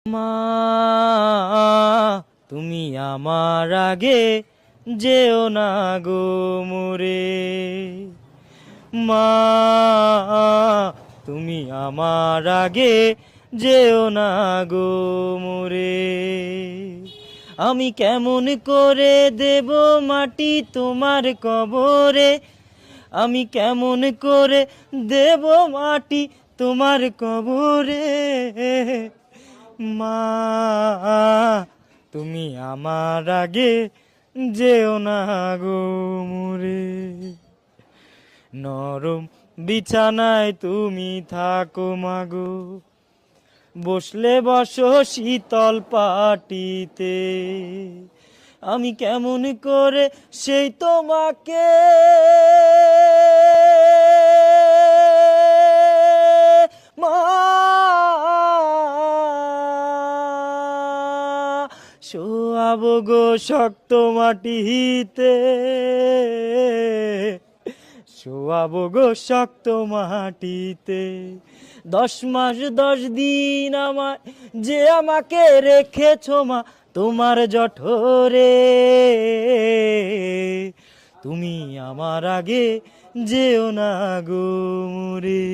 মা তুমি আমার আগে যেও না গো মোরে, মা তুমি আমার আগে যেও না গো মোরে। আমি কেমন করে দেব মাটি তোমার কবরে, আমি কেমন করে দেব মাটি তোমার কবরে। মা তুমি আমার আগে যেও না গো মোরে। নরম বিছানায় তুমি থাকো মাগো, বসলে বসো শীতল পাটিতে, আমি কেমন করে সেই তোমাকে মা শোয়াবো গো শক্ত মাটিতে, শোয়াবো গো শক্ত মাটিতে। 10 মাস 10 দিন আমার যে আমাকে রেখেছো মা তোমার জঠরে, তুমি আমার আগে যেও না গো মোরে।